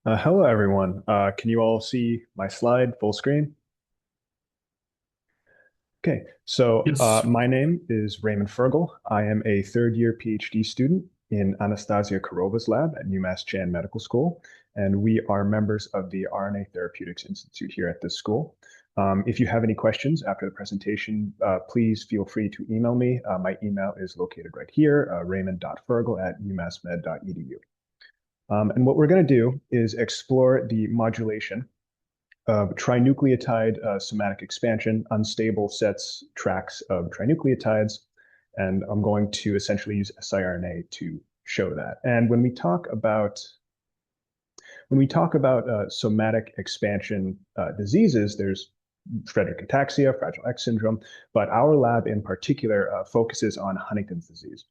Hello, everyone. Can you all see my slide full screen? Okay, so Yes. my name is Raymond Furgal. I am a third-year PhD student in Anastasia Karova's lab at UMass Chan Medical School, and we are members of the RNA Therapeutics Institute here at this school. If you have any questions after the presentation, please feel free to email me. My email is located right here, raymond.fergal@umassmed.edu. And what we're going to do is explore the modulation of trinucleotide somatic expansion, unstable sets, tracks of trinucleotides. And I'm going to essentially use siRNA to show that. And when we talk about somatic expansion diseases, there's Friedreich ataxia, Fragile X syndrome, but our lab in particular focuses on Huntington's disease.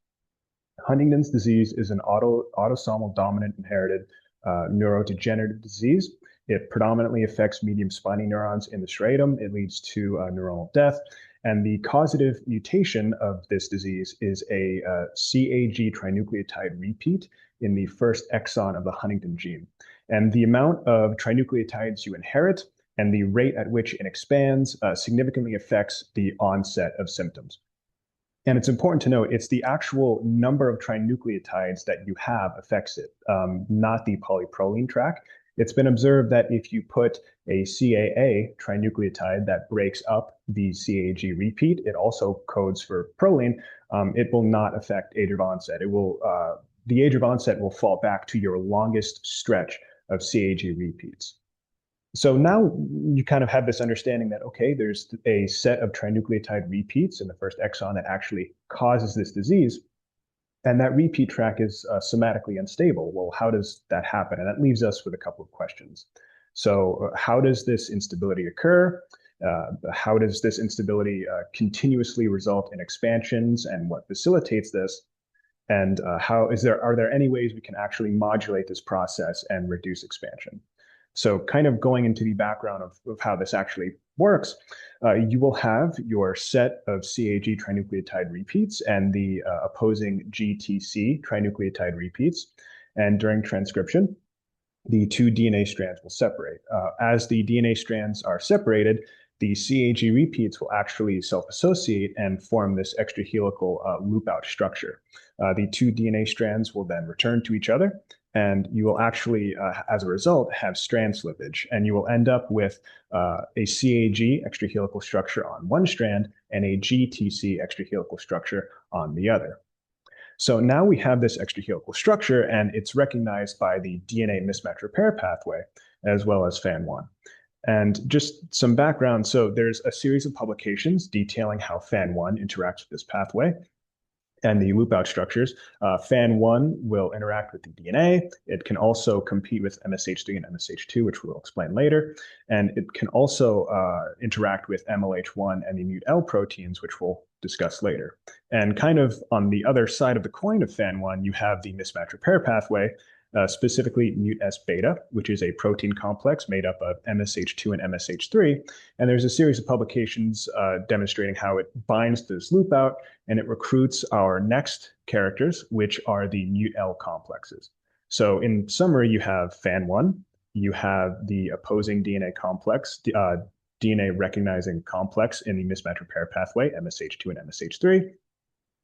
Huntington's disease is an autosomal dominant inherited neurodegenerative disease. It predominantly affects medium spiny neurons in the striatum. It leads to neuronal death. And the causative mutation of this disease is a CAG trinucleotide repeat in the first exon of the Huntington gene. And the amount of trinucleotides you inherit and the rate at which it expands significantly affects the onset of symptoms. And it's important to note it's the actual number of trinucleotides that you have affects it, not the polyproline track. It's been observed that if you put a CAA trinucleotide that breaks up the CAG repeat, it also codes for proline. It will not affect age of onset. The age of onset will fall back to your longest stretch of CAG repeats. So now you kind of have this understanding that, okay, there's a set of trinucleotide repeats in the first exon that actually causes this disease. And that repeat track is somatically unstable. Well, how does that happen? And that leaves us with a couple of questions. So how does this instability occur? How does this instability continuously result in expansions, and what facilitates this? And are there any ways we can actually modulate this process and reduce expansion? So kind of going into the background of how this actually works, you will have your set of CAG trinucleotide repeats and the opposing GTC trinucleotide repeats. And during transcription, the two DNA strands will separate. As the DNA strands are separated, the CAG repeats will actually self-associate and form this extrahelical loop-out structure. The two DNA strands will then return to each other, and you will actually, as a result, have strand slippage, and you will end up with a CAG extrahelical structure on one strand and a GTC extrahelical structure on the other. So now we have this extrahelical structure, and it's recognized by the DNA mismatch repair pathway, as well as FAN1. And just some background, so there's a series of publications detailing how FAN1 interacts with this pathway and the loop out structures. FAN1 will interact with the DNA. It can also compete with MSH3 and MSH2, which we'll explain later. And it can also interact with MLH1 and the MutL proteins, which we'll discuss later. And kind of on the other side of the coin of FAN1, you have the mismatch repair pathway, specifically MutS beta, which is a protein complex made up of MSH2 and MSH3. And there's a series of publications demonstrating how it binds to this loop out and it recruits our next characters, which are the MutL complexes. So in summary, you have FAN1, you have the opposing DNA complex, DNA recognizing complex in the mismatch repair pathway, MSH2 and MSH3.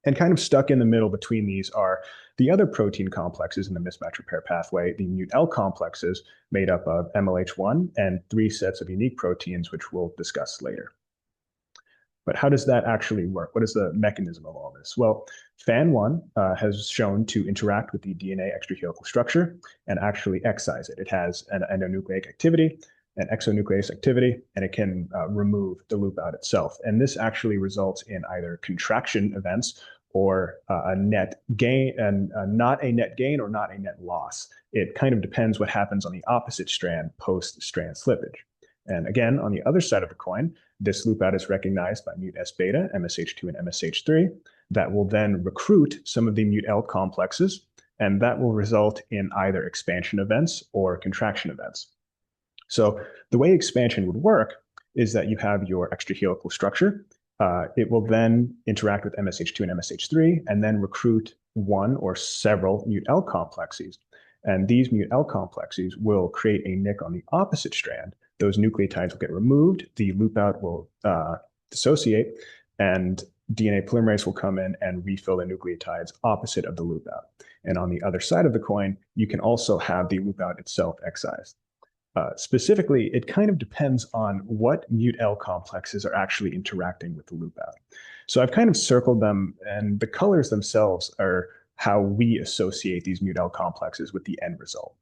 And kind of stuck in the middle between these are the other protein complexes in the mismatch repair pathway, the MutL complexes made up of MLH1 and three sets of unique proteins, which we'll discuss later. But how does that actually work? What is the mechanism of all this? Well, FAN1 has shown to interact with the DNA extrahelical structure and actually excise it. It has an endonucleic activity, an exonuclease activity, and it can remove the loop out itself. And this actually results in either contraction events or a net gain, and not a net gain or not a net loss. It kind of depends what happens on the opposite strand post-strand slippage. And again, on the other side of the coin, this loop out is recognized by MutS beta, MSH2, and MSH3. That will then recruit some of the MutL complexes, and that will result in either expansion events or contraction events. So the way expansion would work is that you have your extrahelical structure. It will then interact with MSH2 and MSH3 and then recruit one or several MutL complexes. And these mut-L complexes will create a nick on the opposite strand. Those nucleotides will get removed, the loop out will dissociate, and DNA polymerase will come in and refill the nucleotides opposite of the loop out. And on the other side of the coin, you can also have the loop out itself excised. Specifically, it kind of depends on what mut-L complexes are actually interacting with the loop out. So I've kind of circled them, and the colors themselves are how we associate these mut-L complexes with the end result.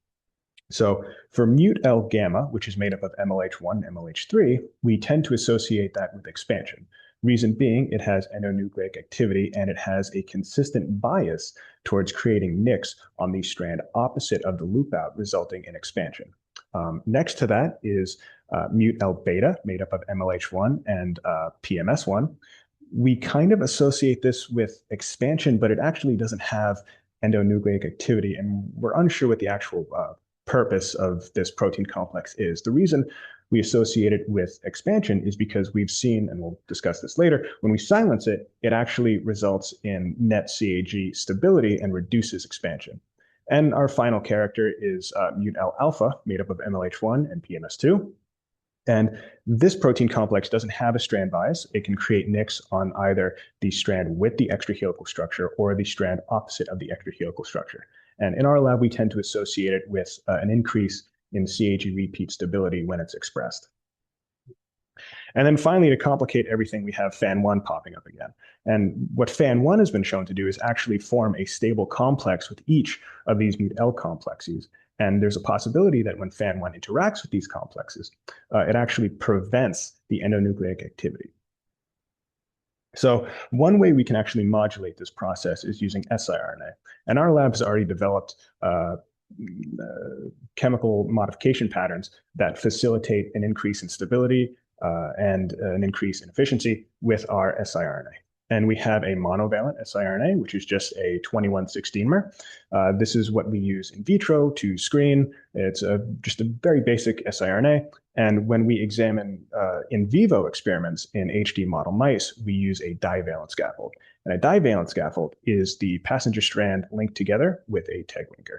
So for mut-L gamma, which is made up of MLH1 and MLH3, we tend to associate that with expansion. Reason being, it has endonucleic activity and it has a consistent bias towards creating nicks on the strand opposite of the loop out, resulting in expansion. Next to that is mut-L beta, made up of MLH1 and PMS1. We kind of associate this with expansion, but it actually doesn't have endonucleic activity, and we're unsure what the actual purpose of this protein complex is. The reason we associate it with expansion is because we've seen, and we'll discuss this later, when we silence it, it actually results in net CAG stability and reduces expansion. And our final character is mut-L alpha, made up of MLH1 and PMS2. And this protein complex doesn't have a strand bias. It can create nicks on either the strand with the extrahelical structure or the strand opposite of the extrahelical structure. And in our lab, we tend to associate it with an increase in CAG repeat stability when it's expressed. And then finally, to complicate everything, we have FAN1 popping up again. And what FAN1 has been shown to do is actually form a stable complex with each of these mut-L complexes. And there's a possibility that when FAN1 interacts with these complexes, it actually prevents the endonucleic activity. So one way we can actually modulate this process is using siRNA. And our lab has already developed chemical modification patterns that facilitate an increase in stability and an increase in efficiency with our siRNA. And we have a monovalent siRNA, which is just a 2116-mer. This is what we use in vitro to screen. It's just a very basic siRNA. And when we examine in vivo experiments in HD model mice, we use a divalent scaffold. And a divalent scaffold is the passenger strand linked together with a TEG linker.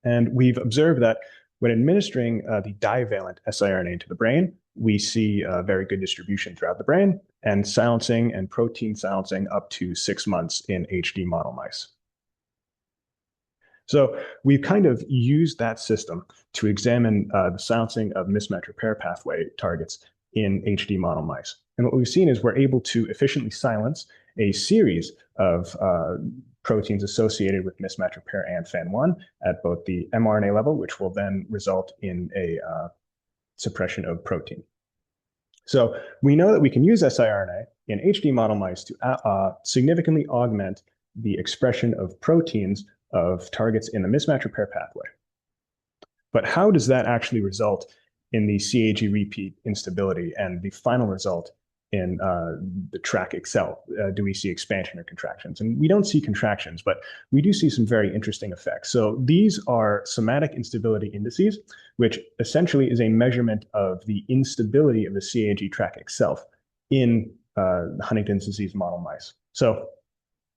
And we've observed that when administering the divalent siRNA into the brain, we see a very good distribution throughout the brain and silencing and protein silencing up to 6 months in HD model mice. So we've kind of used that system to examine the silencing of mismatch repair pathway targets in HD model mice. And what we've seen is we're able to efficiently silence a series of proteins associated with mismatch repair and FAN1 at both the mRNA level, which will then result in a suppression of protein. So we know that we can use siRNA in HD model mice to significantly augment the expression of proteins of targets in the mismatch repair pathway. But how does that actually result in the CAG repeat instability and the final result in the tract itself? Do we see expansion or contractions? And we don't see contractions, but we do see some very interesting effects. So these are somatic instability indices, which essentially is a measurement of the instability of the CAG tract itself in the Huntington's disease model mice. So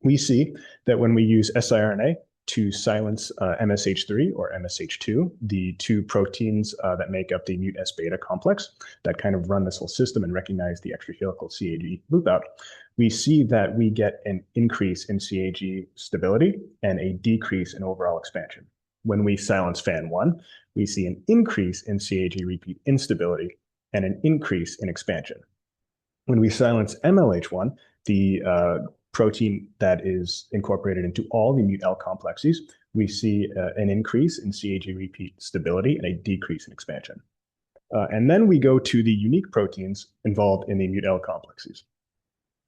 we see that when we use siRNA to silence MSH3 or MSH2, the two proteins that make up the mut-S beta complex that kind of run this whole system and recognize the extrahelical CAG loop out, we see that we get an increase in CAG stability and a decrease in overall expansion. When we silence FAN1, we see an increase in CAG repeat instability and an increase in expansion. When we silence MLH1, the protein that is incorporated into all the mut-L complexes, we see an increase in CAG repeat stability and a decrease in expansion. And then we go to the unique proteins involved in the mut-L complexes.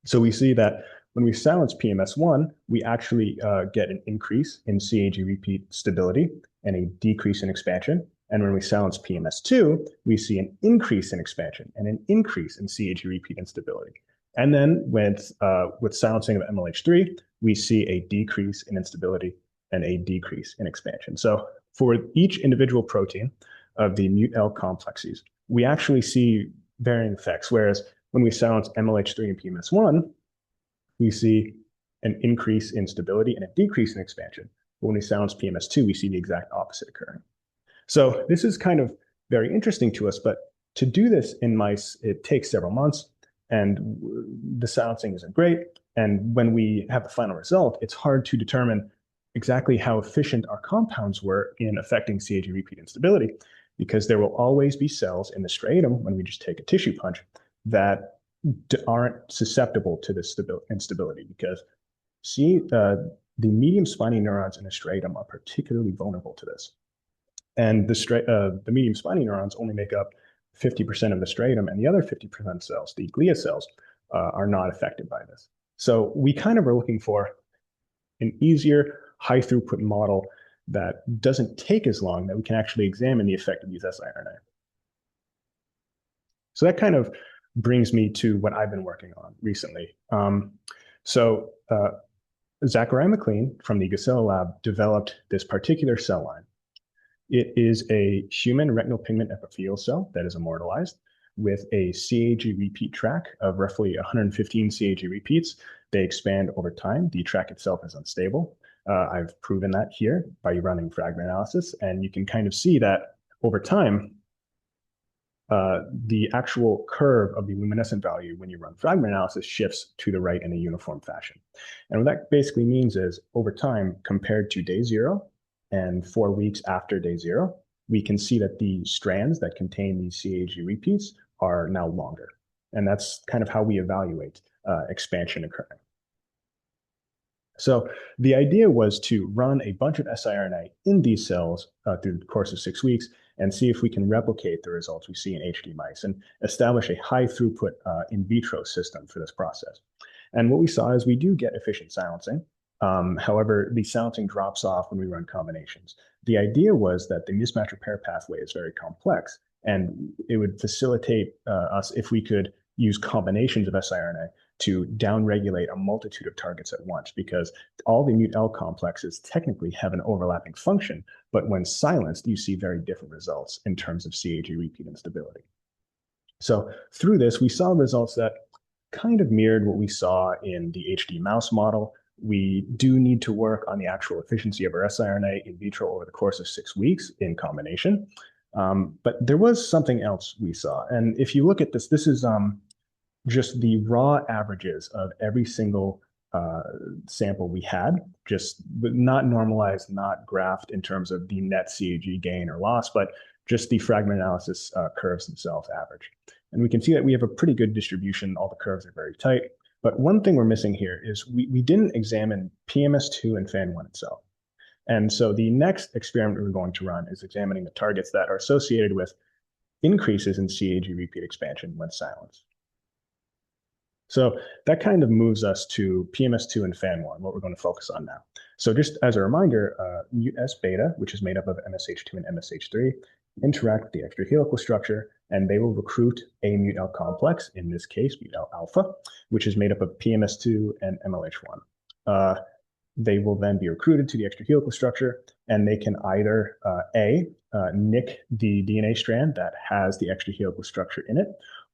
So we see that when we silence PMS1, we actually get an increase in CAG repeat stability and a decrease in expansion. And when we silence PMS2, we see an increase in expansion and an increase in CAG repeat instability. And then with silencing of MLH3, we see a decrease in instability and a decrease in expansion. So for each individual protein of the mut-L complexes, we actually see varying effects. Whereas when we silence MLH3 and PMS1, we see an increase in stability and a decrease in expansion. But when we silence PMS2, we see the exact opposite occurring. So this is kind of very interesting to us, but to do this in mice, it takes several months, and the silencing isn't great. And when we have the final result, it's hard to determine exactly how efficient our compounds were in affecting CAG repeat instability, because there will always be cells in the striatum when we just take a tissue punch that aren't susceptible to this instability, because the medium spiny neurons in the striatum are particularly vulnerable to this. And the medium spiny neurons only make up 50% of the striatum, and the other 50% cells, the glia cells, are not affected by this. So we kind of are looking for an easier, high throughput model that doesn't take as long, that we can actually examine the effect of these siRNA. So that kind of brings me to what I've been working on recently. Zachariah McLean from the Gacela lab developed this particular cell line. It is a human retinal pigment epithelial cell that is immortalized with a CAG repeat tract of roughly 115 CAG repeats. They expand over time. The tract itself is unstable. I've proven that here by running fragment analysis, and you can kind of see that over time, the actual curve of the luminescent value when you run fragment analysis shifts to the right in a uniform fashion. And what that basically means is over time, compared to day 0 and 4 weeks after day 0, we can see that the strands that contain these CAG repeats are now longer. And that's kind of how we evaluate expansion occurring. So the idea was to run a bunch of siRNA in these cells through the course of 6 weeks and see if we can replicate the results we see in HD mice and establish a high throughput in vitro system for this process. And what we saw is we do get efficient silencing. However, the silencing drops off when we run combinations. The idea was that the mismatch repair pathway is very complex, and it would facilitate us if we could use combinations of siRNA to downregulate a multitude of targets at once, because all the mut-L complexes technically have an overlapping function, but when silenced, you see very different results in terms of CAG repeat instability. So through this, we saw results that kind of mirrored what we saw in the HD mouse model. We do need to work on the actual efficiency of our siRNA in vitro over the course of 6 weeks in combination. But there was something else we saw. And if you look at this, this is just the raw averages of every single sample we had, just not normalized, not graphed in terms of the net CAG gain or loss, but just the fragment analysis curves themselves average. And we can see that we have a pretty good distribution. All the curves are very tight. But one thing we're missing here is we didn't examine PMS2 and FAN1 itself. And so the next experiment we're going to run is examining the targets that are associated with increases in CAG repeat expansion when silenced. So that kind of moves us to PMS2 and FAN1, what we're going to focus on now. So just as a reminder, mut-S beta, which is made up of MSH2 and MSH3, interact with the extrahelical structure, and they will recruit a mut-L complex, in this case, mut-L alpha, which is made up of PMS2 and MLH1. They will then be recruited to the extrahelical structure, and they can either nick the DNA strand that has the extrahelical structure in it,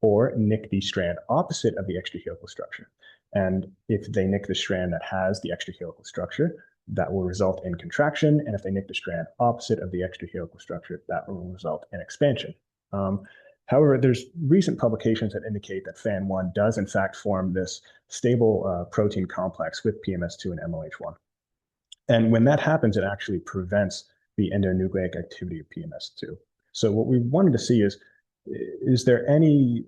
or nick the strand opposite of the extrahelical structure. And if they nick the strand that has the extrahelical structure, that will result in contraction. And if they nick the strand opposite of the extrahelical structure, that will result in expansion. However, there's recent publications that indicate that FAN1 does in fact form this stable protein complex with PMS2 and MLH1. And when that happens, it actually prevents the endonucleic activity of PMS2. So what we wanted to see is there any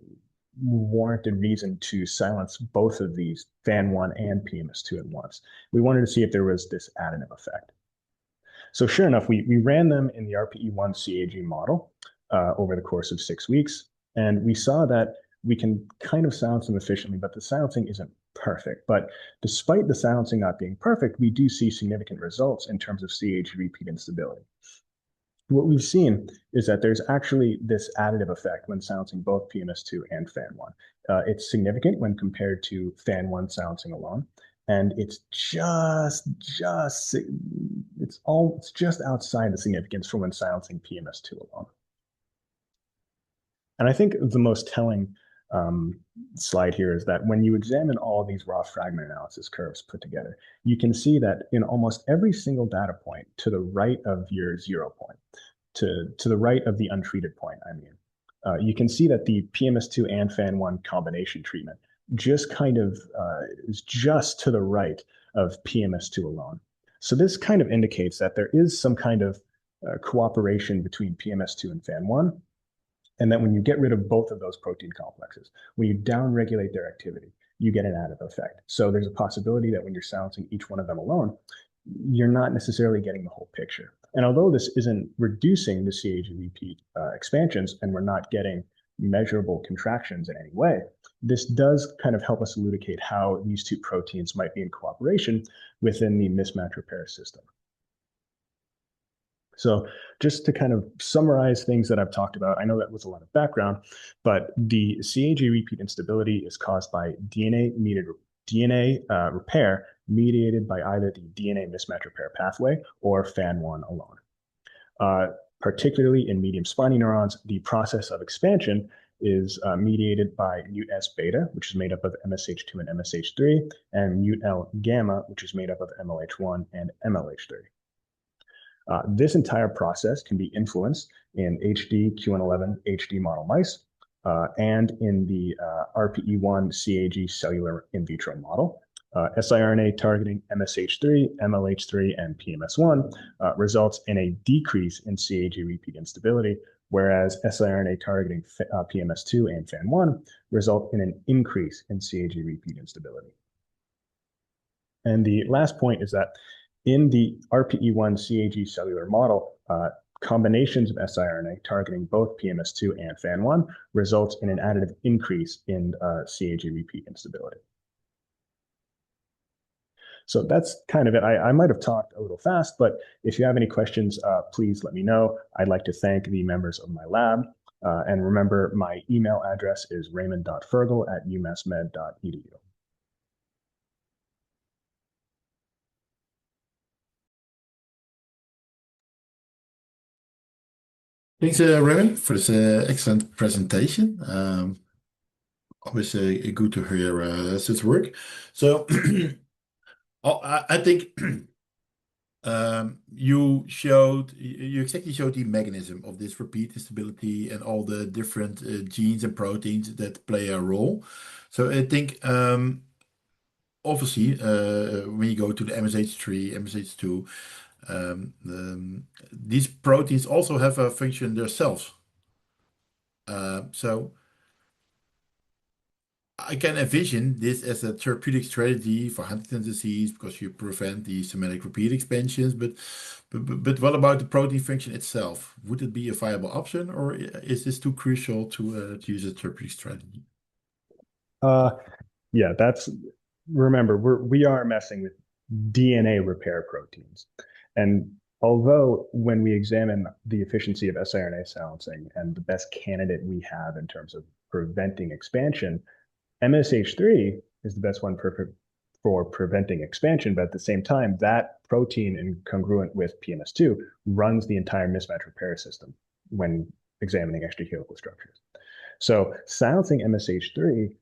warranted reason to silence both of these, FAN1 and PMS2 at once? We wanted to see if there was this additive effect. So sure enough, we ran them in the RPE1 CAG model over the course of 6 weeks, and we saw that we can kind of silence them efficiently, but the silencing isn't perfect. But despite the silencing not being perfect, we do see significant results in terms of CAG repeat instability. What we've seen is that there's actually this additive effect when silencing both PMS2 and FAN1. It's significant when compared to FAN1 silencing alone, and it's just outside the significance for when silencing PMS2 alone. And I think the most telling slide here is that when you examine all these raw fragment analysis curves put together, you can see that in almost every single data point to the right of your 0 point, to the right of the untreated point, you can see that the PMS2 and FAN1 combination treatment just kind of is just to the right of PMS2 alone. So this kind of indicates that there is some kind of cooperation between PMS2 and FAN1, and that when you get rid of both of those protein complexes, when you downregulate their activity, you get an additive effect. So there's a possibility that when you're silencing each one of them alone, you're not necessarily getting the whole picture. And although this isn't reducing the CAG repeat expansions, and we're not getting measurable contractions in any way, this does kind of help us elucidate how these two proteins might be in cooperation within the mismatch repair system. So just to kind of summarize things that I've talked about, I know that was a lot of background, but the CAG repeat instability is caused by DNA repair mediated by either the DNA mismatch repair pathway or FAN1 alone. Particularly in medium spiny neurons, the process of expansion is mediated by MUT-S beta, which is made up of MSH2 and MSH3, and MUT-L gamma, which is made up of MLH1 and MLH3. This entire process can be influenced in HD Q111 HD model mice and in the RPE1 CAG cellular in vitro model. siRNA targeting MSH3, MLH3, and PMS1 results in a decrease in CAG repeat instability, whereas siRNA targeting PMS2 and FAN1 result in an increase in CAG repeat instability. And the last point is that in the RPE1 CAG cellular model, combinations of siRNA targeting both PMS2 and FAN1 results in an additive increase in CAG repeat instability. So that's kind of it. I might have talked a little fast, but if you have any questions, please let me know. I'd like to thank the members of my lab. And remember, my email address is raymond.furgal@umassmed.edu. Thanks, Raymond, for this excellent presentation. Always good to hear such work. So I think you exactly showed the mechanism of this repeat instability and all the different genes and proteins that play a role. So I think obviously when you go to the MSH3, MSH2, these proteins also have a function themselves. So I can envision this as a therapeutic strategy for Huntington's disease because you prevent the somatic repeat expansions. But what about the protein function itself? Would it be a viable option, or is this too crucial to use a therapeutic strategy? Yeah, remember, we are messing with DNA repair proteins. And although when we examine the efficiency of siRNA silencing and the best candidate we have in terms of preventing expansion, MSH3 is the best one for preventing expansion, but at the same time, that protein incongruent with PMS2 runs the entire mismatch repair system when examining extrahelical structures. So silencing MSH3,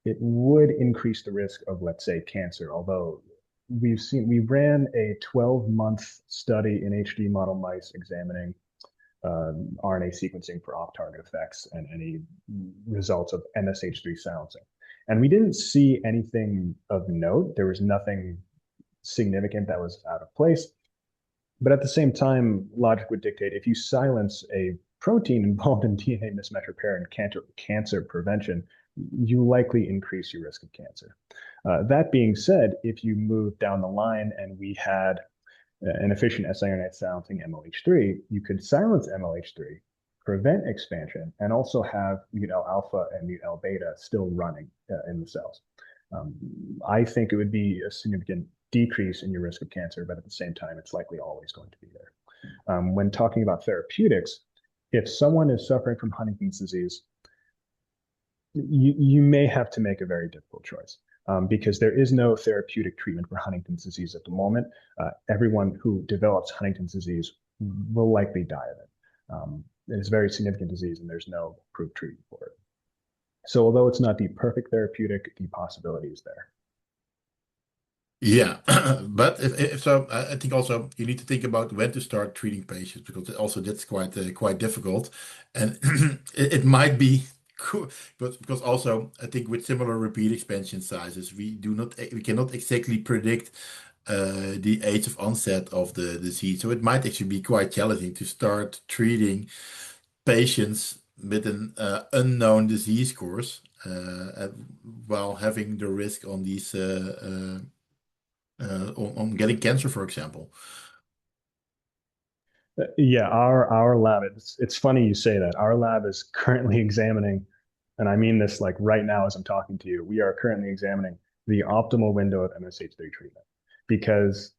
it would increase the risk of, let's say, cancer, although we ran a 12-month study in HD model mice examining RNA sequencing for off-target effects and any results of MSH3 silencing. And we didn't see anything of note. There was nothing significant that was out of place. But at the same time, logic would dictate if you silence a protein involved in DNA mismatch repair and cancer prevention, you likely increase your risk of cancer. That being said, if you move down the line and we had an efficient siRNA silencing MLH3, you could silence MLH3, prevent expansion, and also have MUT-L alpha and MUT-L beta still running in the cells. I think it would be a significant decrease in your risk of cancer, but at the same time, it's likely always going to be there. When talking about therapeutics, if someone is suffering from Huntington's disease, you may have to make a very difficult choice. Because there is no therapeutic treatment for Huntington's disease at the moment. Everyone who develops Huntington's disease will likely die of it. It is a very significant disease, and there's no approved treatment for it. So although it's not the perfect therapeutic, the possibility is there. Yeah, but if so, I think also you need to think about when to start treating patients because also that's quite difficult, and it might be cool, but because also I think with similar repeat expansion sizes, we cannot exactly predict the age of onset of the disease, so it might actually be quite challenging to start treating patients with an unknown disease course while having the risk on these. On getting cancer, for example. Yeah, our lab, it's funny you say that. Our lab is currently examining, and I mean this like right now as I'm talking to you, we are currently examining the optimal window of MSH3 treatment because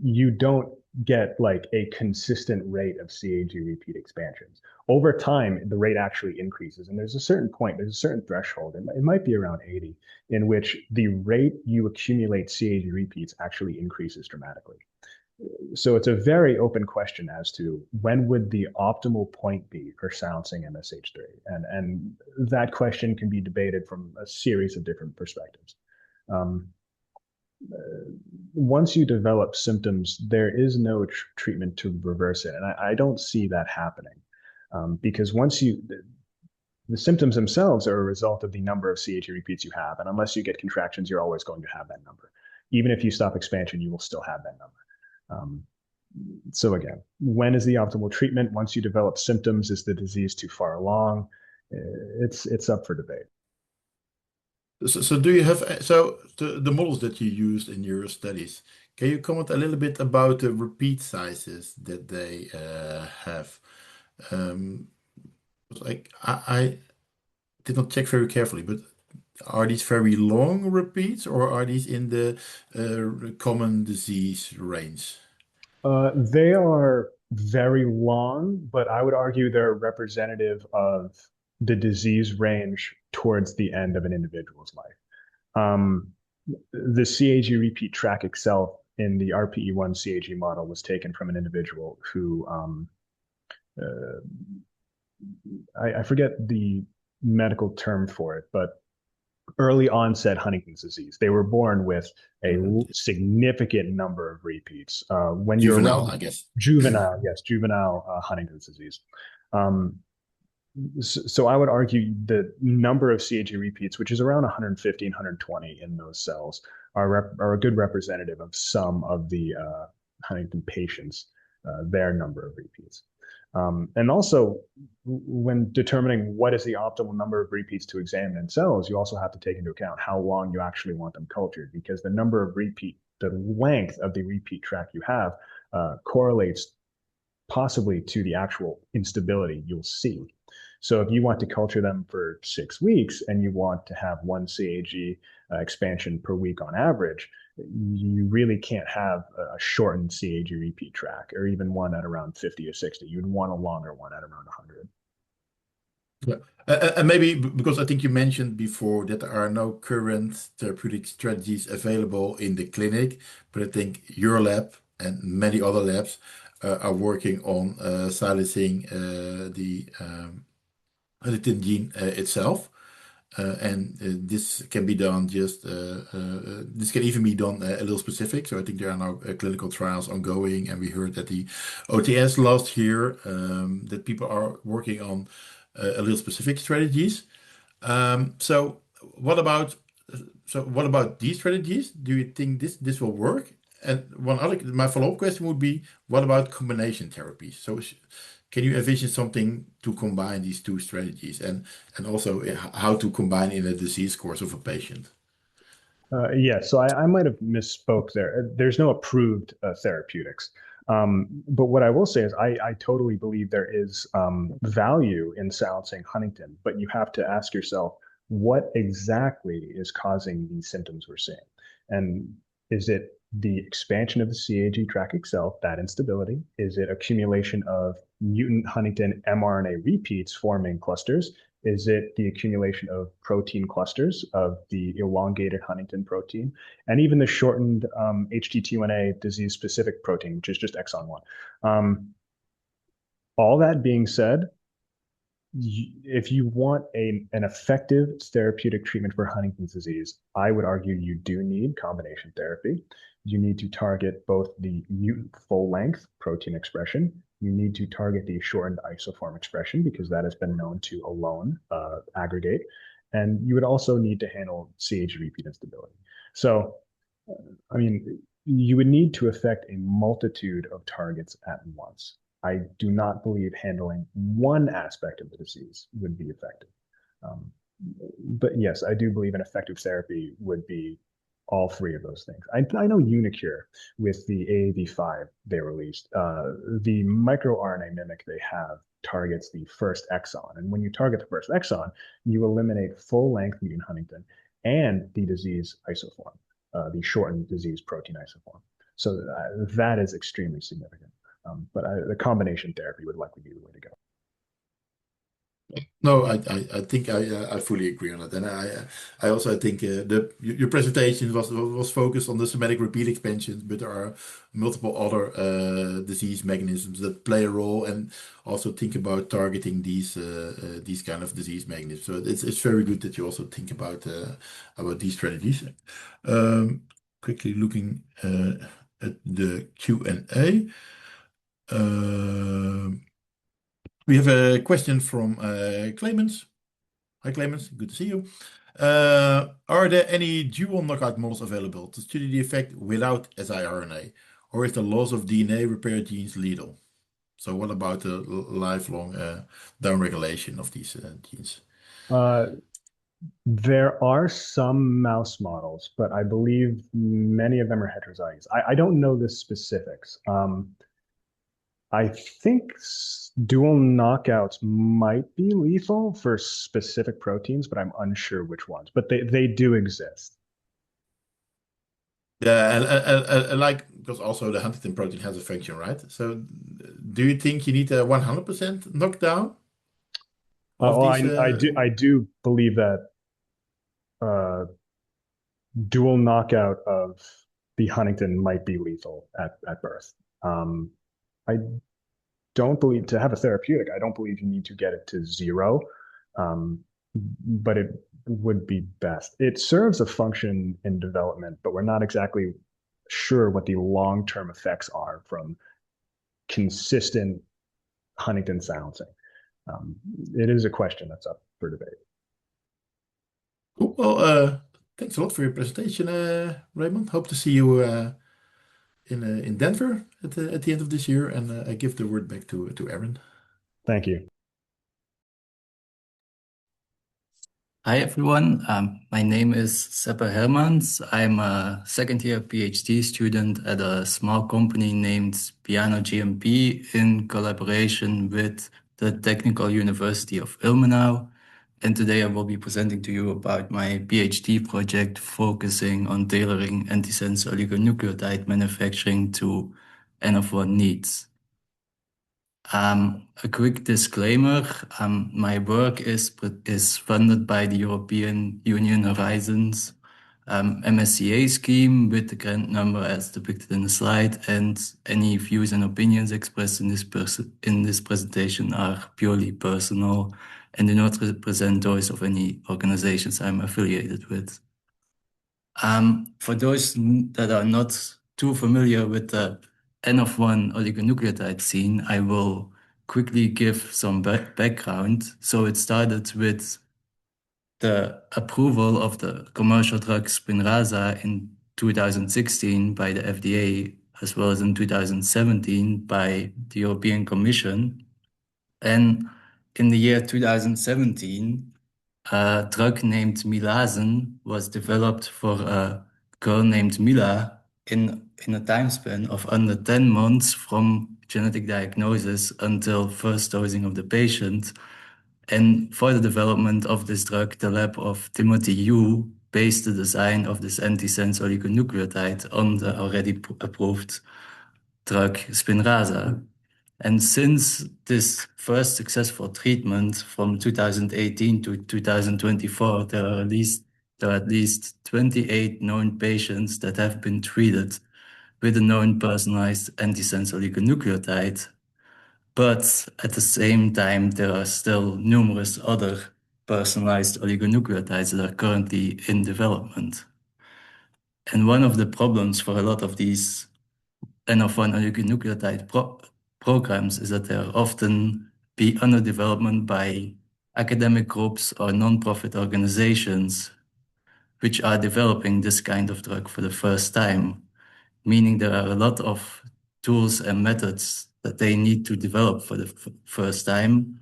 you don't get like a consistent rate of CAG repeat expansions. Over time, the rate actually increases, and there's a certain point, there's a certain threshold, and it might be around 80, in which the rate you accumulate CAG repeats actually increases dramatically. So it's a very open question as to when would the optimal point be for silencing MSH3, and that question can be debated from a series of different perspectives. Um, Once you develop symptoms, there is no treatment to reverse it, and I don't see that happening because once you the symptoms themselves are a result of the number of CAG repeats you have, and unless you get contractions, you're always going to have that number. Even if you stop expansion, you will still have that number. Um, so again, when is the optimal treatment? Once you develop symptoms, is the disease too far along? It's up for debate. So do you have so the models that you used in your studies? Can you comment a little bit about the repeat sizes that they have? Um, like I did not check very carefully, but are these very long repeats or are these in the common disease range? They are very long, but I would argue they're representative of the disease range towards the end of an individual's life. Um, the CAG repeat track itself in the RPE1 CAG model was taken from an individual who uh, I forget the medical term for it, but early onset Huntington's disease. They were born with a significant number of repeats. When you're Juvenile, around I guess. juvenile, yes, juvenile Huntington's disease. Um, so I would argue the number of CAG repeats, which is around 150 and 120 in those cells, are a good representative of some of the Huntington patients, their number of repeats. And also, when determining what is the optimal number of repeats to examine in cells, you also have to take into account how long you actually want them cultured, because the length of the repeat track you have correlates possibly to the actual instability you'll see. So if you want to culture them for 6 weeks and you want to have one CAG expansion per week on average, you really can't have a shortened CAG repeat track or even one at around 50 or 60. You'd want a longer one at around 100. Yeah. And maybe because I think you mentioned before that there are no current therapeutic strategies available in the clinic, but I think your lab and many other labs are working on silencing the Huntingtin gene itself. And this can be done this can even be done a little specific. So I think there are now clinical trials ongoing, and we heard that the OTS last year that people are working on a little specific strategies. So what about what about these strategies? Do you think this will work? And my follow-up question would be, what about combination therapies? So can you envision something to combine these two strategies and also how to combine in a disease course of a patient? Yeah, so I might have misspoke there. There's no approved therapeutics. But what I will say is I totally believe there is value in silencing Huntington, but you have to ask yourself what exactly is causing these symptoms we're seeing. And is it the expansion of the CAG tract itself, that instability? Is it accumulation of mutant Huntington mRNA repeats forming clusters? Is it the accumulation of protein clusters of the elongated Huntington protein and even the shortened HTT1A disease-specific protein, which is just exon 1? All that being said, if you want an effective therapeutic treatment for Huntington's disease, I would argue you do need combination therapy. You need to target both the mutant full length protein expression. You need to target the shortened isoform expression because that has been known to alone aggregate. And you would also need to handle CAG repeat instability. So, I mean, you would need to affect a multitude of targets at once. I do not believe handling one aspect of the disease would be effective. Um, but yes, I do believe an effective therapy would be all three of those things. I know Unicure with the AAV5 they released, the microRNA mimic they have targets the first exon. And when you target the first exon, you eliminate full length mutant Huntington and the disease isoform, the shortened disease protein isoform. So that is extremely significant. But the combination therapy would likely be the way to go. No, I think I fully agree on it, and I also think your presentation was focused on the somatic repeat expansions, but there are multiple other disease mechanisms that play a role, and also think about targeting these kind of disease mechanisms. So it's very good that you also think about these strategies. Quickly looking at the Q&A. We have a question from Clemens. Hi, Clemens. Good to see you. Are there any dual knockout models available to study the effect without siRNA, or is the loss of DNA repair genes lethal? So what about the lifelong downregulation of these genes? Uh, there are some mouse models, but I believe many of them are heterozygous. I don't know the specifics. I think dual knockouts might be lethal for specific proteins, but I'm unsure which ones. But they do exist. Yeah, and like because also the Huntington protein has a function, right? So do you think you need a 100% knockdown of Well, these? I do believe that uh, dual knockout of the Huntington might be lethal at birth. I don't believe to have a therapeutic, I don't believe you need to get it to zero, but it would be best. It serves a function in development, but we're not exactly sure what the long-term effects are from consistent Huntington silencing. Um, it is a question that's up for debate. Cool. Well, thanks a lot for your presentation, Raymond. Hope to see you in Denver at the end of this year, and I give the word back to Aaron. Thank you. Hi everyone, my name is Seppe Hermans. I'm a second year PhD student at a small company named Piano GMP in collaboration with the Technical University of Ilmenau. And today I will be presenting to you about my PhD project focusing on tailoring antisense oligonucleotide manufacturing to N-of-1 needs. A quick disclaimer, my work is funded by the European Union Horizons MSCA scheme with the grant number as depicted in the slide, and any views and opinions expressed in this presentation are purely personal and do not represent those of any organizations I'm affiliated with. For those that are not too familiar with the N-of-1 oligonucleotide scene, I will quickly give some background. So it started with the approval of the commercial drug Spinraza in 2016 by the FDA, as well as in 2017 by the European Commission. And in the year 2017, a drug named Milazen was developed for a girl named Mila in a time span of under 10 months from genetic diagnosis until first dosing of the patient. And for the development of this drug, the lab of Timothy Yu based the design of this antisense oligonucleotide on the already approved drug Spinraza. And since this first successful treatment from 2018 to 2024, there are at least 28 known patients that have been treated with a known personalized antisense oligonucleotide. But at the same time, there are still numerous other personalized oligonucleotides that are currently in development. And one of the problems for a lot of these N-of-1 oligonucleotide programs is that they are often be under development by academic groups or non-profit organizations which are developing this kind of drug for the first time, meaning there are a lot of tools and methods that they need to develop for the first time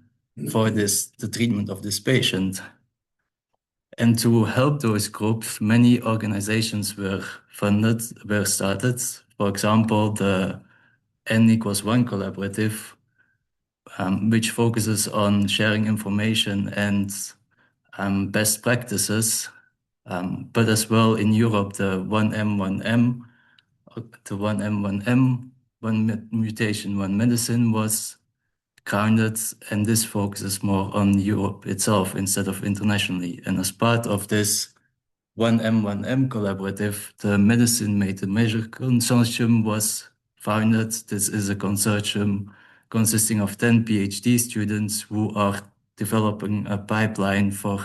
for the treatment of this patient. And to help those groups, many organizations were started. For example, the N=1 collaborative, which focuses on sharing information and best practices. But as well in Europe, the 1M1M, the 1M1M, one mutation, one medicine was grounded, and this focuses more on Europe itself instead of internationally. And as part of this 1M1M collaborative, the Medicine Made to Measure Consortium was founded. This is a consortium consisting of 10 PhD students who are developing a pipeline for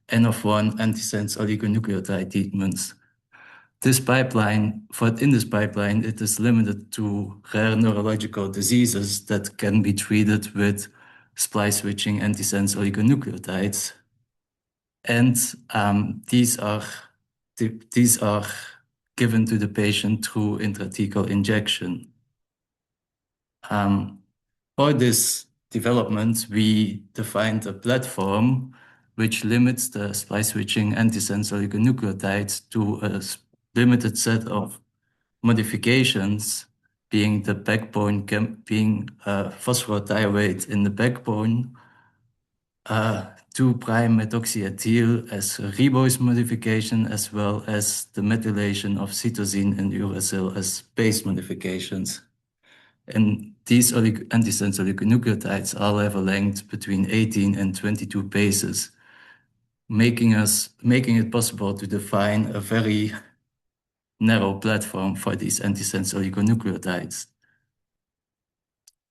N-of-1 antisense oligonucleotide treatments. In this pipeline, it is limited to rare neurological diseases that can be treated with splice switching antisense oligonucleotides. And these are given to the patient through intrathecal injection. For this development, we defined a platform which limits the splice switching antisense oligonucleotides to a limited set of modifications, being the backbone, being phosphorothioate in the backbone, 2'-methoxyethyl as a ribose modification, as well as the methylation of cytosine and uracil as base modifications. And these antisense oligonucleotides all have a length between 18 and 22 bases, making it possible to define a very narrow platform for these antisense oligonucleotides.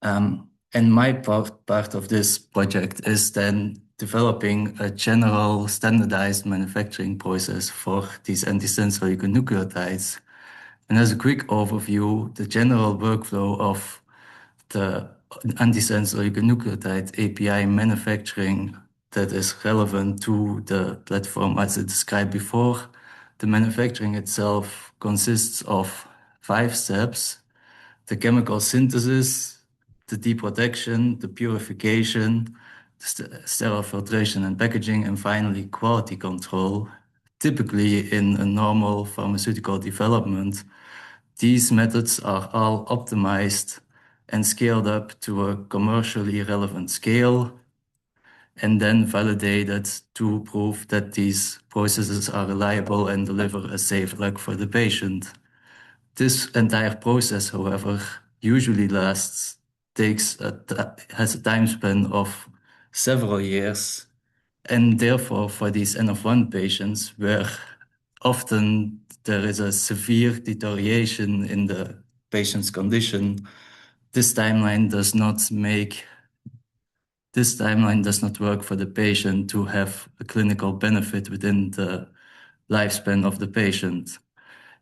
And my part of this project is then developing a general standardized manufacturing process for these antisense oligonucleotides. And as a quick overview, the general workflow of the antisense oligonucleotide API manufacturing that is relevant to the platform as I described before. The manufacturing itself consists of 5 steps: the chemical synthesis, the deprotection, the purification, the sterile filtration and packaging, and finally quality control. Typically in a normal pharmaceutical development, these methods are all optimized and scaled up to a commercially relevant scale, and then validated to prove that these processes are reliable and deliver a safe drug for the patient. This entire process, however, usually has a time span of several years, and therefore for these N-of-1 patients, where often there is a severe deterioration in the patient's condition, this timeline does not work for the patient to have a clinical benefit within the lifespan of the patient.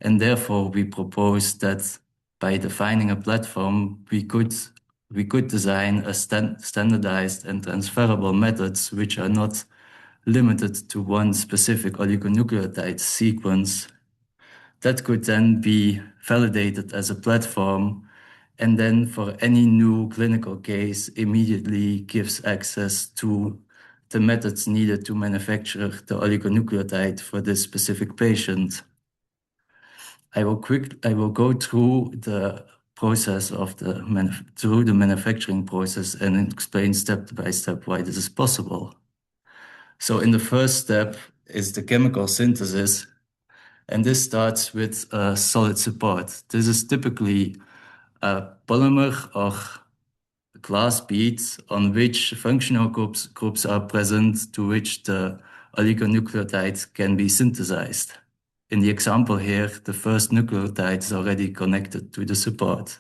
And therefore, we propose that by defining a platform, we could design a standardized and transferable methods which are not limited to one specific oligonucleotide sequence that could then be validated as a platform, and then for any new clinical case immediately gives access to the methods needed to manufacture the oligonucleotide for this specific patient. I will go through the process of the manufacturing process and explain step by step why this is possible. So in the first step is the chemical synthesis, and this starts with a solid support. This is typically a polymer or glass beads on which functional groups are present to which the oligonucleotide can be synthesized. In the example here, the first nucleotide is already connected to the support.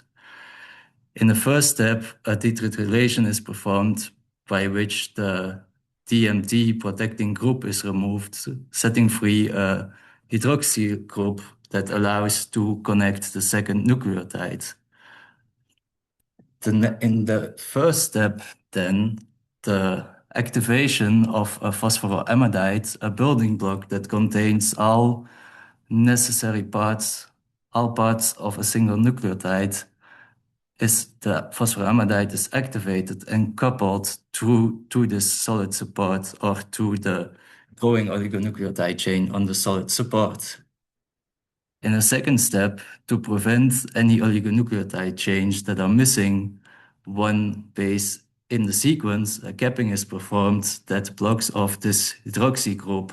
In the first step, a detritiylation is performed by which the DMT protecting group is removed, setting free a hydroxyl group that allows to connect the second nucleotide. In the first step, then, the activation of a phosphoramidite, a building block that contains all necessary parts, all parts of a single nucleotide, the phosphoramidite is activated and coupled to this solid support or to the growing oligonucleotide chain on the solid support. In a second step, to prevent any oligonucleotide chains that are missing one base in the sequence, a capping is performed that blocks off this hydroxy group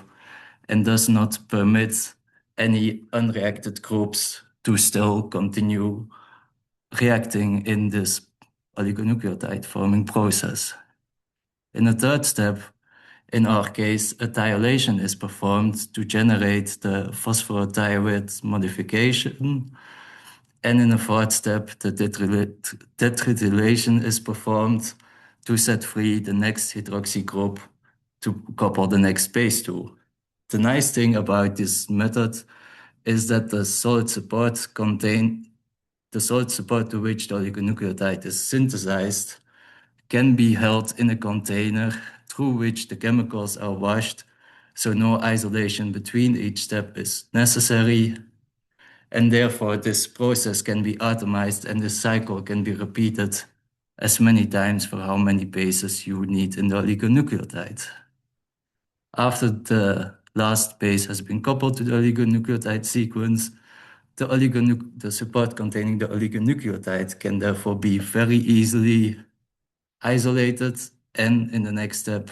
and does not permit any unreacted groups to still continue reacting in this oligonucleotide forming process. In the third step, in our case, a thiolation is performed to generate the phosphorothioate modification. And in the fourth step, the tetratylation is performed to set free the next hydroxy group to couple the next base to. The nice thing about this method is that the solid support to which the oligonucleotide is synthesized can be held in a container through which the chemicals are washed, so no isolation between each step is necessary, and therefore this process can be atomized and this cycle can be repeated as many times for how many bases you need in the oligonucleotide. After the last base has been coupled to the oligonucleotide sequence, the support containing the oligonucleotide can therefore be very easily isolated, and in the next step,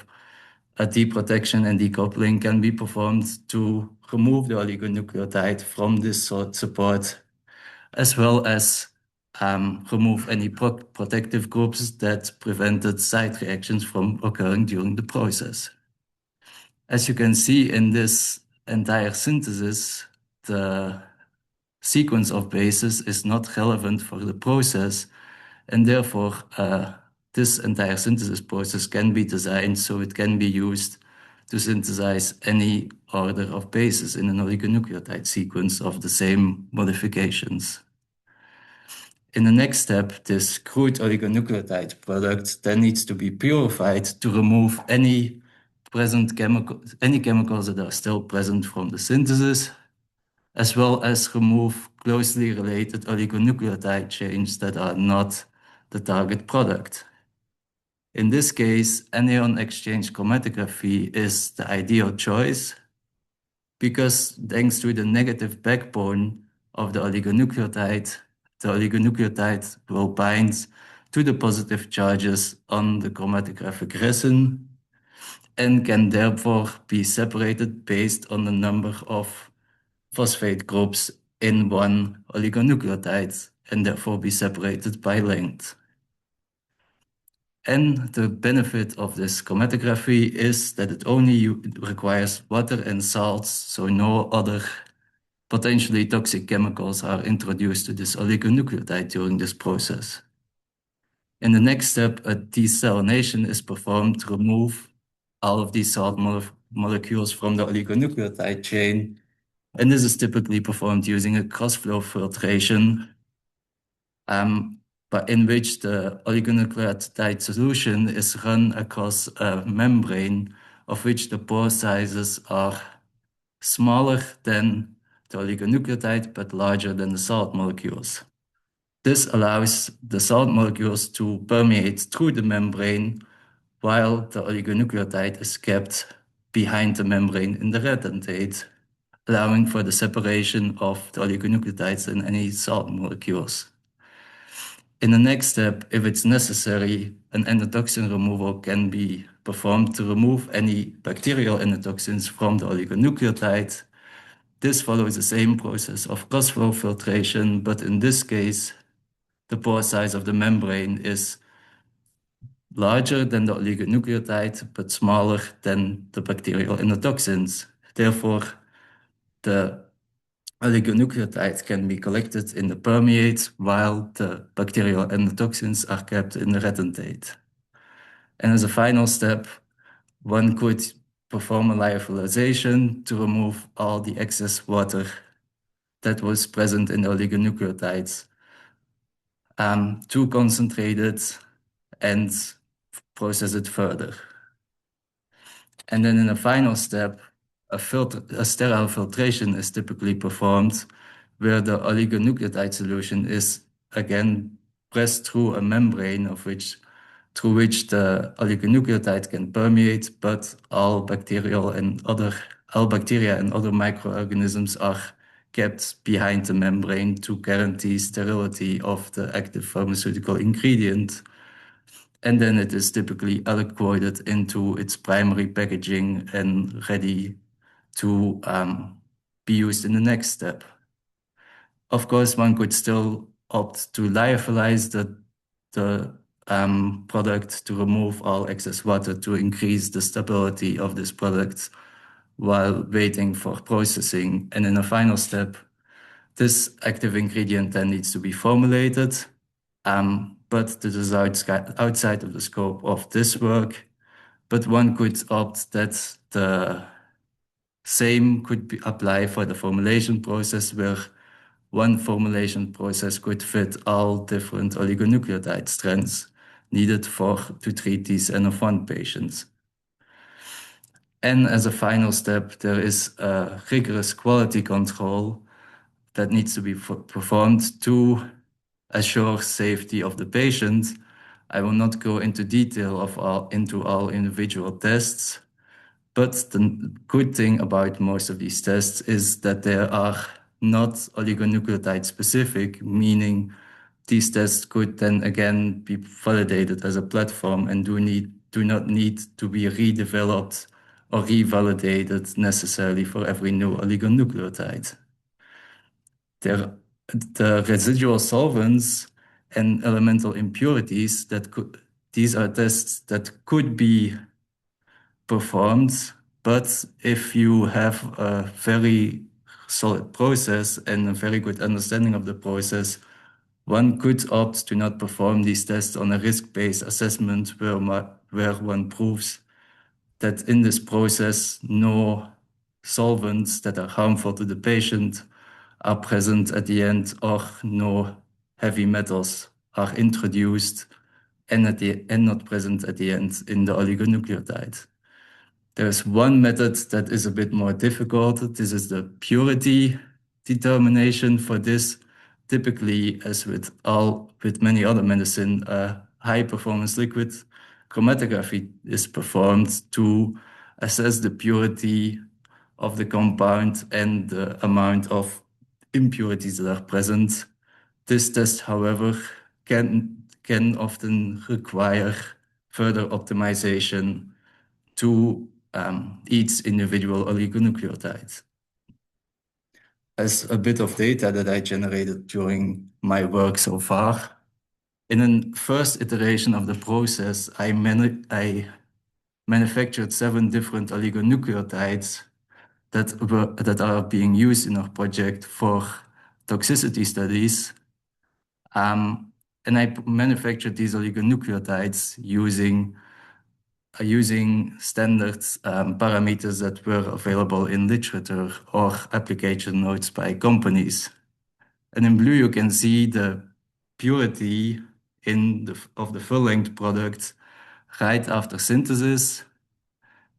a deprotection and decoupling can be performed to remove the oligonucleotide from this support, as well as remove any protective groups that prevented side reactions from occurring during the process. As you can see in this entire synthesis, the sequence of bases is not relevant for the process, and therefore this entire synthesis process can be designed so it can be used to synthesize any order of bases in an oligonucleotide sequence of the same modifications. In the next step, this crude oligonucleotide product then needs to be purified to remove any chemicals that are still present from the synthesis, as well as remove closely related oligonucleotide chains that are not the target product. In this case, anion exchange chromatography is the ideal choice because thanks to the negative backbone of the oligonucleotide will bind to the positive charges on the chromatographic resin and can therefore be separated based on the number of phosphate groups in one oligonucleotide and therefore be separated by length. And the benefit of this chromatography is that it only requires water and salts, so no other potentially toxic chemicals are introduced to this oligonucleotide during this process. In the next step, a desalination is performed to remove all of these salt molecules from the oligonucleotide chain, and this is typically performed using a cross-flow filtration, but in which the oligonucleotide solution is run across a membrane of which the pore sizes are smaller than the oligonucleotide but larger than the salt molecules. This allows the salt molecules to permeate through the membrane while the oligonucleotide is kept behind the membrane in the redentate, allowing for the separation of the oligonucleotides and any salt molecules. In the next step, if it's necessary, an endotoxin removal can be performed to remove any bacterial endotoxins from the oligonucleotide. This follows the same process of cross-flow filtration, but in this case, the pore size of the membrane is larger than the oligonucleotide, but smaller than the bacterial endotoxins. Therefore, the oligonucleotides can be collected in the permeate while the bacterial endotoxins are kept in the retentate. And as a final step, one could perform a lyophilization to remove all the excess water that was present in the oligonucleotides, to concentrate it and process it further. And then in a final step, a sterile filtration is typically performed where the oligonucleotide solution is again pressed through a membrane through which the oligonucleotide can permeate, but all bacteria and other microorganisms are kept behind the membrane to guarantee sterility of the active pharmaceutical ingredient. And then it is typically aliquoted into its primary packaging and ready to be used in the next step. Of course, one could still opt to lyophilize the product to remove all excess water to increase the stability of this product while waiting for processing. And in a final step, this active ingredient then needs to be formulated, but this is outside of the scope of this work. But one could opt that the same could apply for the formulation process, where one formulation process could fit all different oligonucleotide strands needed to treat these N-of-1 patients. And as a final step, there is a rigorous quality control that needs to be performed to assure safety of the patient. I will not go into detail into all individual tests, but the good thing about most of these tests is that they are not oligonucleotide specific, meaning these tests could then again be validated as a platform and do not need to be redeveloped or revalidated necessarily for every new oligonucleotide. The residual solvents and elemental impurities these are tests that could be performed, but if you have a very solid process and a very good understanding of the process, one could opt to not perform these tests on a risk-based assessment where one proves that in this process no solvents that are harmful to the patient are present at the end, or no heavy metals are introduced and not present at the end in the oligonucleotide. There's one method that is a bit more difficult. This is the purity determination for this. Typically, as with many other medicine, high performance liquid chromatography is performed to assess the purity of the compound and the amount of impurities that are present. This test, however, can often require further optimization to each individual oligonucleotide. As a bit of data that I generated during my work so far, in a first iteration of the process, I manufactured 7 different oligonucleotides that are being used in our project for toxicity studies. And I manufactured these oligonucleotides using standard parameters that were available in literature or application notes by companies. And in blue, you can see the purity of the full-length product right after synthesis.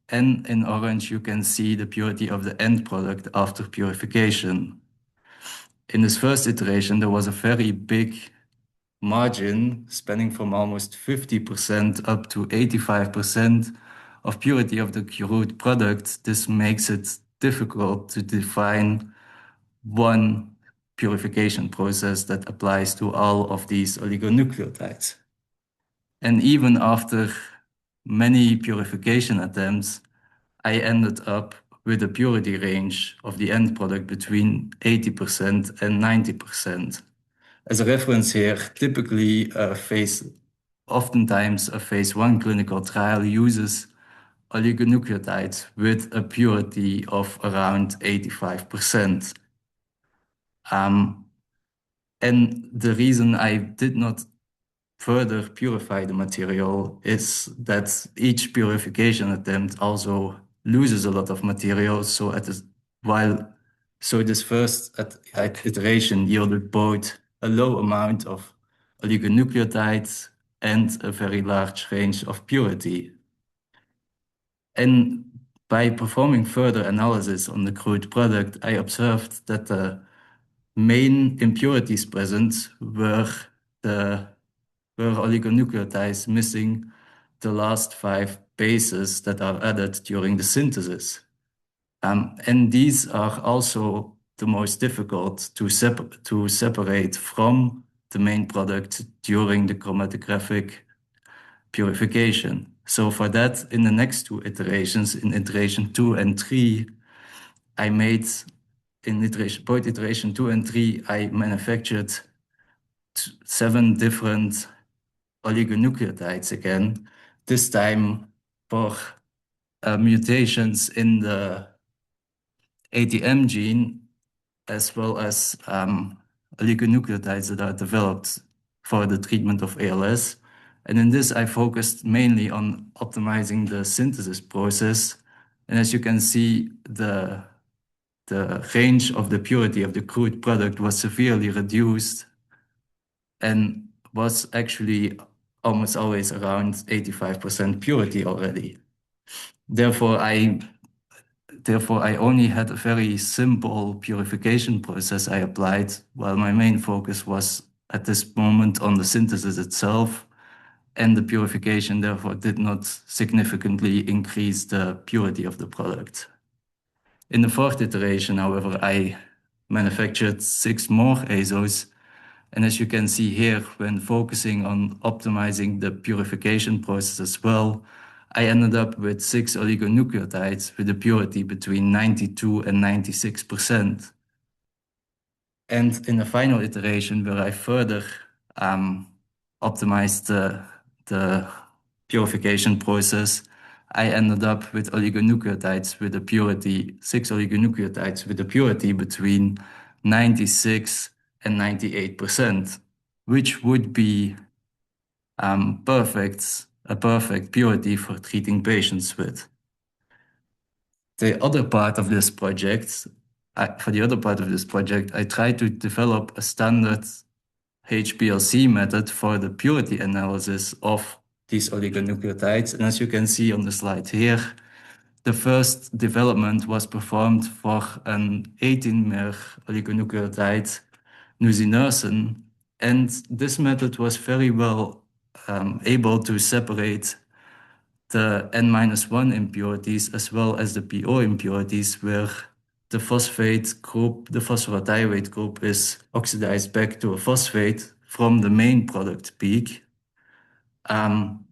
And in orange, you can see the purity of the end product after purification. In this first iteration, there was a very big margin spanning from almost 50% up to 85% of purity of the cured product. This makes it difficult to define one purification process that applies to all of these oligonucleotides. And even after many purification attempts, I ended up with a purity range of the end product between 80% and 90%. As a reference here, typically oftentimes a phase 1 clinical trial uses oligonucleotides with a purity of around 85%. And the reason I did not further purify the material is that each purification attempt also loses a lot of material. So this first iteration yielded both a low amount of oligonucleotides and a very large range of purity. And by performing further analysis on the crude product, I observed that the main impurities present were oligonucleotides missing the last 5 bases that are added during the synthesis. And these are also the most difficult to separate from the main product during the chromatographic purification. So for that, in the next 2 iterations, in iteration 2 and 3, I made, both iteration 2 and 3, I manufactured 7 different oligonucleotides again, this time for mutations in the ATM gene, as well as oligonucleotides that are developed for the treatment of ALS. And in this, I focused mainly on optimizing the synthesis process. And as you can see, the range of the purity of the crude product was severely reduced and was actually almost always around 85% purity already. Therefore, I only had a very simple purification process I applied, while my main focus was at this moment on the synthesis itself, and the purification therefore did not significantly increase the purity of the product. In the 4th iteration, however, I manufactured 6 more ASOs. And as you can see here, when focusing on optimizing the purification process as well, I ended up with 6 oligonucleotides with a purity between 92 and 96%. And in the final iteration, where I further optimized the purification process, I ended up with 6 oligonucleotides with a purity between 96 and 98%, which would be a perfect purity for treating patients with. The other part of this project, I tried to develop a standard HPLC method for the purity analysis of these oligonucleotides. And as you can see on the slide here, the first development was performed for an 18-mer oligonucleotide, nusinersen, and this method was very well able to separate the N-1 impurities as well as the PO impurities, where the phosphate group, the phosphorothioate group, is oxidized back to a phosphate from the main product peak. And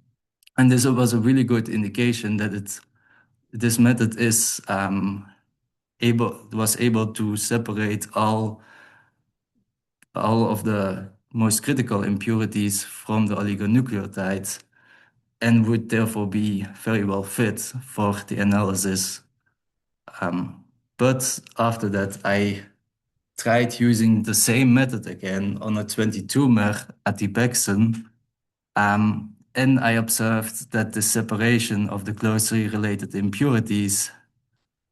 this was a really good indication that this method was able to separate all of the most critical impurities from the oligonucleotides, and would therefore be very well fit for the analysis. But after that, I tried using the same method again on a 22-mer atibexen, and I observed that the separation of the closely related impurities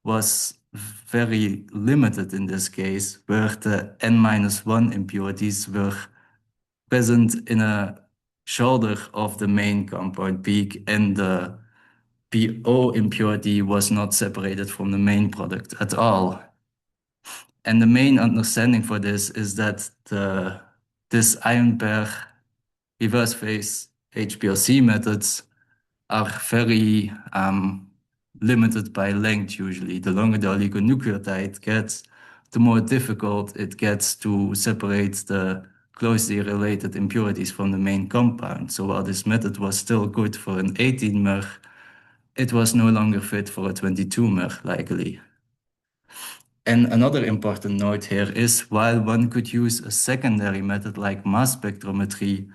was very limited in this case, where the N-1 impurities were present in a shoulder of the main compound peak, and the PO impurity was not separated from the main product at all. And the main understanding for this is that this ion pair reverse phase HPLC methods are very limited by length usually. The longer the oligonucleotide gets, the more difficult it gets to separate the closely related impurities from the main compound. So while this method was still good for an 18-mer, it was no longer fit for a 22-mer, likely. And another important note here is, while one could use a secondary method like mass spectrometry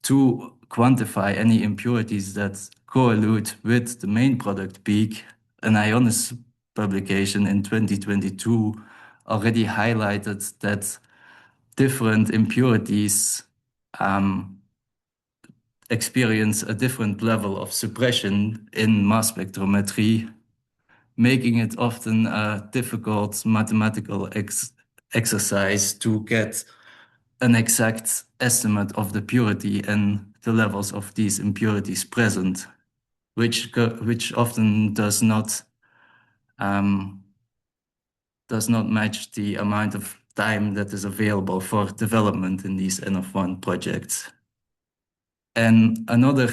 to quantify any impurities that coallude with the main product peak, an Ionis publication in 2022 already highlighted that different impurities experience a different level of suppression in mass spectrometry, making it often a difficult mathematical exercise to get an exact estimate of the purity and the levels of these impurities present, which often does not match the amount of time that is available for development in these N-of-1 projects. And another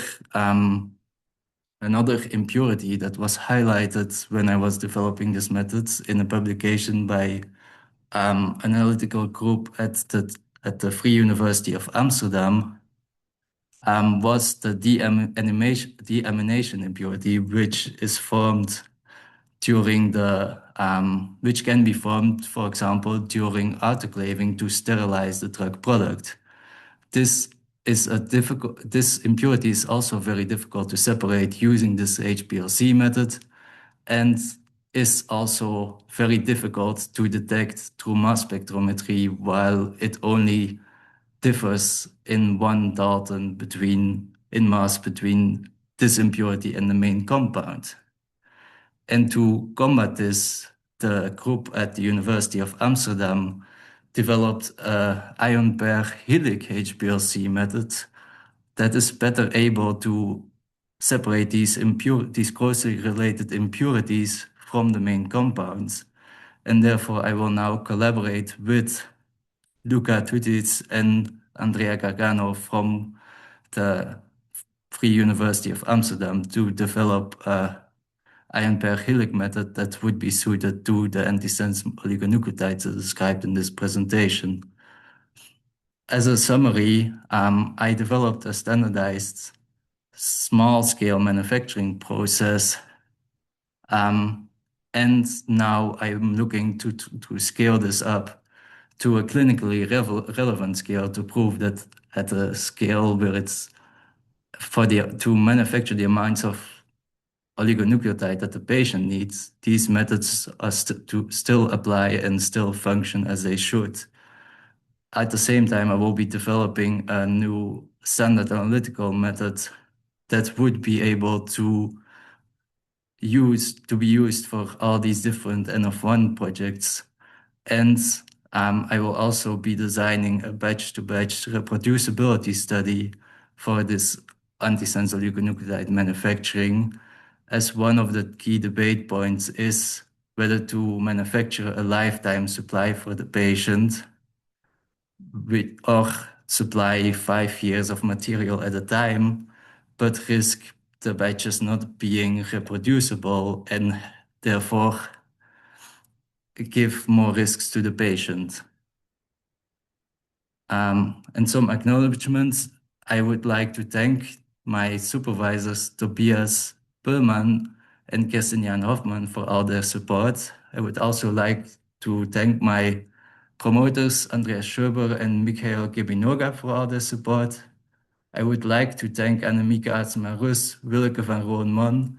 impurity that was highlighted when I was developing this method in a publication by an analytical group at the Free University of Amsterdam was the deamination impurity, which is formed during which can be formed, for example, during autoclaving to sterilize the drug product. This impurity is also very difficult to separate using this HPLC method, and is also very difficult to detect through mass spectrometry, while it only differs in 1 Dalton in mass between this impurity and the main compound. And to combat this, the group at the University of Amsterdam developed a ion pair helic HPLC method that is better able to separate these closely related impurities from the main compounds. And therefore, I will now collaborate with Luca Tutic and Andrea Gargano from the Free University of Amsterdam to develop a ion pair helic method that would be suited to the antisense oligonucleotides described in this presentation. As a summary, I developed a standardized small-scale manufacturing process, and now I'm looking to scale this up to a clinically relevant scale to prove that at a scale where it's to manufacture the amounts of oligonucleotide that the patient needs, these methods are to still apply and still function as they should. At the same time, I will be developing a new standard analytical method that would be able to be used for all these different N-of-1 projects. And I will also be designing a batch-to-batch reproducibility study for this antisense oligonucleotide manufacturing, as one of the key debate points is whether to manufacture a lifetime supply for the patient or supply 5 years of material at a time, but risk the batches not being reproducible and therefore give more risks to the patient. And some acknowledgements. I would like to thank my supervisors, Tobias Pillman and Kirsten-Jan Hoffman, for all their support. I would also like to thank my promoters, Andreas Schöber and Mikhail Gebinoga, for all their support. I would like to thank Annemieke Aertsma-Rus, Willeke van Roon-Mon,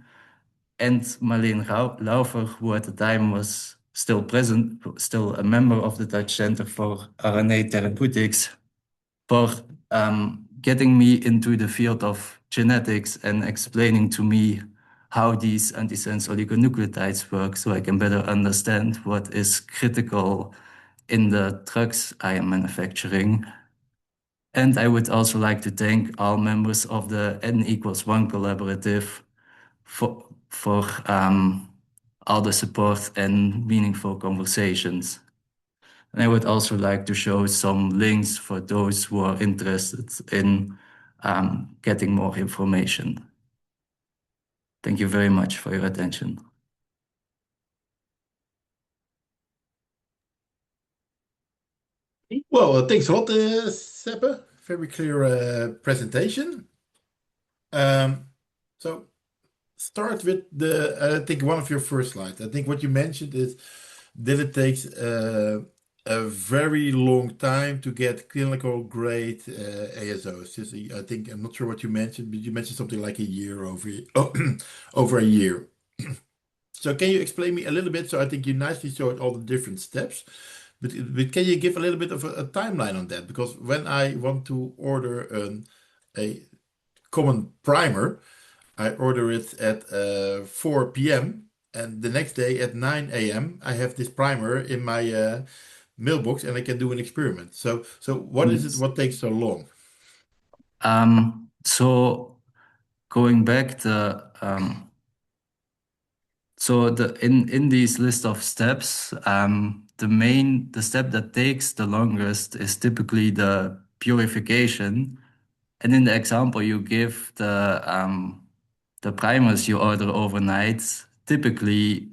and Marleen Laufer, who at the time was still a member of the Dutch Center for RNA Therapeutics, for getting me into the field of genetics and explaining to me how these antisense oligonucleotides work, so I can better understand what is critical in the drugs I am manufacturing. And I would also like to thank all members of the N=1 collaborative for all the support and meaningful conversations. And I would also like to show some links for those who are interested in getting more information. Thank you very much for your attention. Well, thanks a lot, Seppe. Very clear presentation. So start with I think one of your first slides. I think what you mentioned is that it takes a very long time to get clinical grade ASOs. I think, I'm not sure what you mentioned, but you mentioned something like a year over a year. So can you explain me a little bit? So I think you nicely showed all the different steps, But can you give a little bit of a timeline on that? Because when I want to order a common primer, I order it at 4 p.m. and the next day at 9 a.m. I have this primer in my mailbox and I can do an experiment. So what is it? Yes. What takes so long? So going back in these list of steps, the step that takes the longest is typically the purification. And in the example you give, the primers you order overnight, typically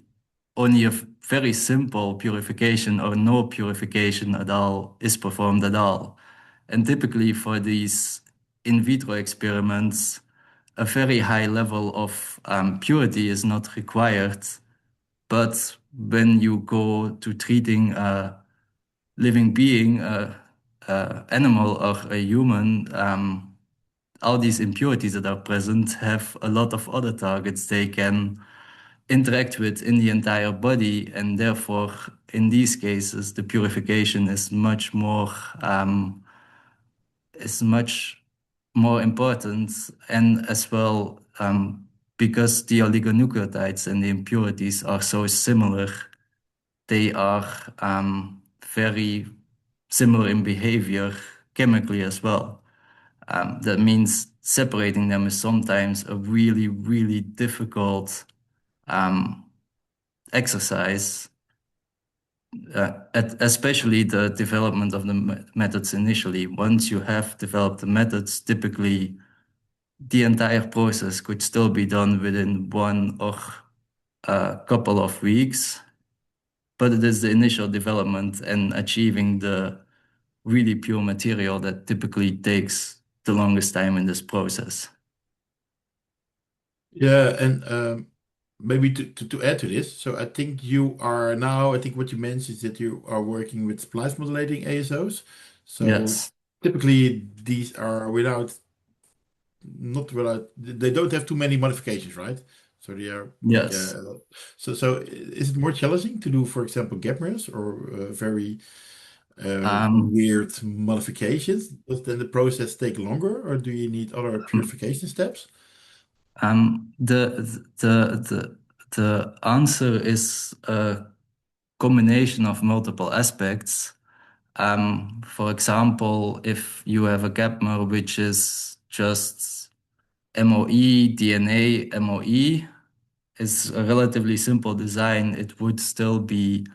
only a very simple purification or no purification at all is performed at all. And typically for these in vitro experiments, a very high level of purity is not required. But when you go to treating a living being, a animal or a human, all these impurities that are present have a lot of other targets they can interact with in the entire body, and therefore, in these cases, the purification is much more important, and as well, because the oligonucleotides and the impurities are so similar, they are very similar in behavior chemically as well. That means separating them is sometimes a really, really difficult um, exercise, especially the development of the methods initially. Once you have developed the methods, typically the entire process could still be done within 1 or a couple of weeks, but it is the initial development and achieving the really pure material that typically takes the longest time in this process. Yeah, and maybe to add to this, so I think you are now, I think what you mentioned is that you are working with splice modulating ASOs. So Yes, typically these are not without, they don't have too many modifications, right? So they are like, yes. so is it more challenging to do, for example, gap mirrors or very Um, weird modifications? Does then the process take longer, or do you need other purification steps? um, the, the, the, the answer is a combination of multiple aspects. For example, if you have a gapmer which is just MOE, DNA, MOE, is a relatively simple design, it would still be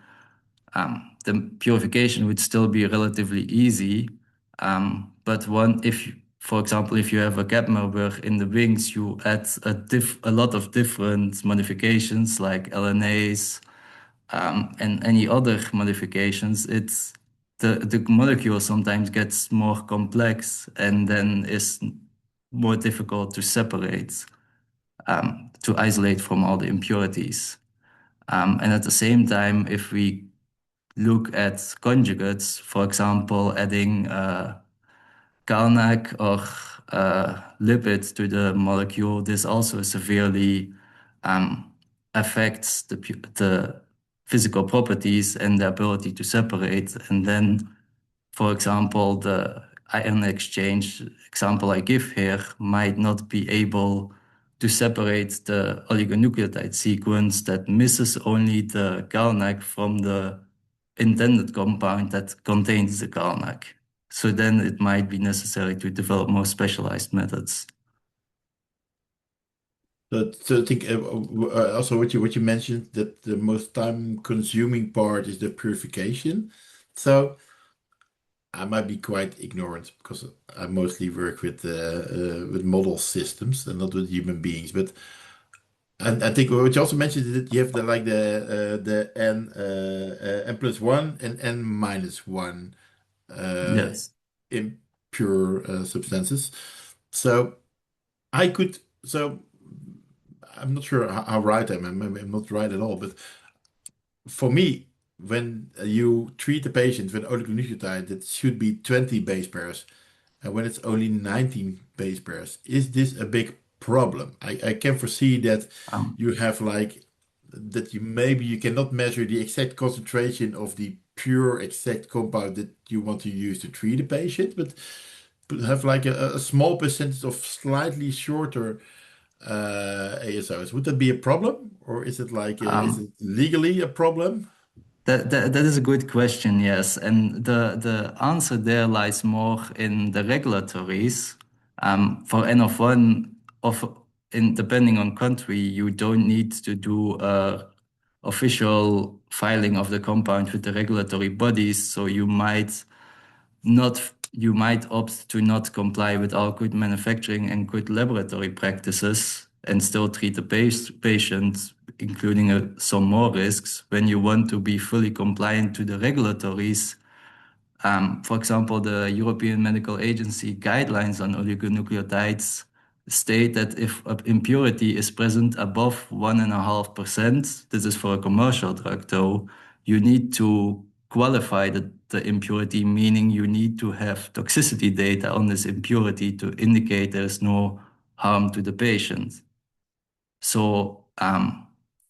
the purification would still be relatively easy. But for example, if you have a gapmer where in the wings you add a lot of different modifications like LNAs, and any other modifications, the molecule sometimes gets more complex and then is more difficult to separate, to isolate from all the impurities. And at the same time, if we look at conjugates, for example, adding GalNAc or lipids to the molecule, this also severely um, affects the physical properties and the ability to separate. And then, for example, the ion exchange example I give here might not be able to separate the oligonucleotide sequence that misses only the GalNAc from the intended compound that contains the GalNAc. So then it might be necessary to develop more specialized methods. So I think also what you mentioned that the most time-consuming part is the purification. So I might be quite ignorant because I mostly work with model systems and not with human beings. But I think what you also mentioned is that you have the n plus one and n minus one uh, Yes. impure substances. So I could so. I'm not sure how right I am. Maybe I'm not right at all. But for me, when you treat a patient with oligonucleotide that should be 20 base pairs, and when it's only 19 base pairs, is this a big problem? I can foresee that Um, you have like that you maybe you cannot measure the exact concentration of the pure exact compound that you want to use to treat a patient, but have like a small percentage of slightly shorter ASOs. Would that be a problem, or is it like is it Um, legally a problem? that is a good question, yes. And the answer there lies more in the regulatories. For N of 1, depending on country, you don't need to do a official filing of the compound with the regulatory bodies. So you might opt to not comply with all good manufacturing and good laboratory practices and still treat the patient, including some more risks. When you want to be fully compliant to the regulatories, for example, the European Medical Agency guidelines on oligonucleotides state that if an impurity is present above 1.5%, this is for a commercial drug though, you need to qualify the impurity, meaning you need to have toxicity data on this impurity to indicate there's no harm to the patient. So,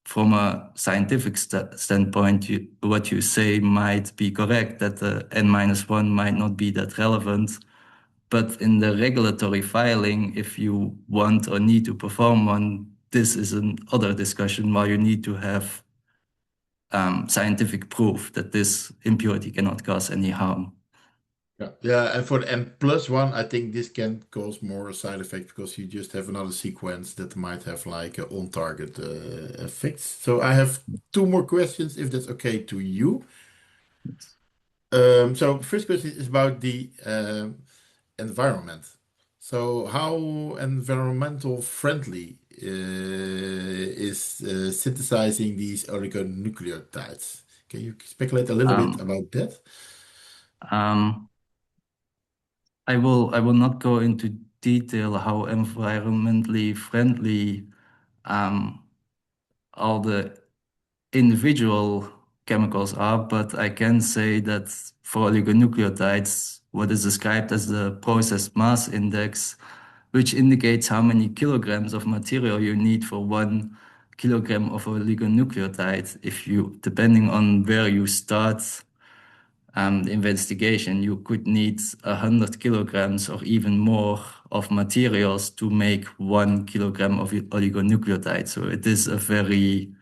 from a scientific standpoint, what you say might be correct, that the N-1 might not be that relevant. But in the regulatory filing, if you want or need to perform one, this is another discussion where you need to have scientific proof that this impurity cannot cause any harm. Yeah, and for the N+1, I think this can cause more side effects because you just have another sequence that might have like on-target effects. So I have two more questions, if that's okay to you. So first question is about the environment. So how environmental friendly is synthesizing these oligonucleotides? Can you speculate a little bit Um, about that? um, I will not go into detail how environmentally friendly um, all the individual chemicals are, but I can say that for oligonucleotides, what is described as the process mass index, which indicates how many kilograms of material you need for 1 kilogram of oligonucleotide. If you, depending on where you start the investigation, you could need 100 kilograms or even more of materials to make 1 kilogram of oligonucleotide. So it is a very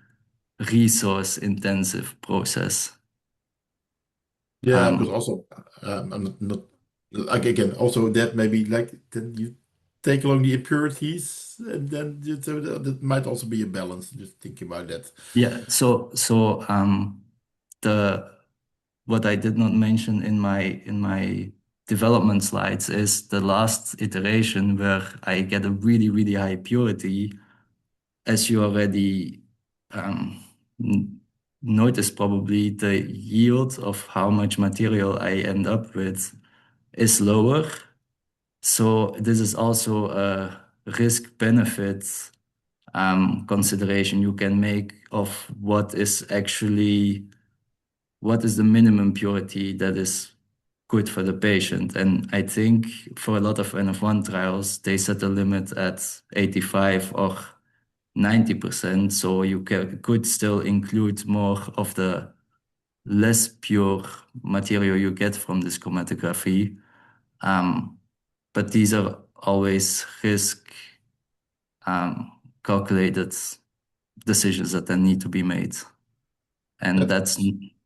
resource intensive process. Yeah, because Um, also I'm not like again also that maybe like then you take along the impurities and then so that might also be a balance. Just thinking about that. yeah, the what I did not mention in my development slides is the last iteration where I get a really, really high purity, as you already um, noticed probably the yield of how much material I end up with is lower. So this is also a risk benefit consideration you can make of what is the minimum purity that is good for the patient. And I think for a lot of N-of-1 trials, they set a limit at 85 or 90%. So you could still include more of the less pure material you get from this chromatography. Um, but these are always risk calculated decisions that then need to be made. And That,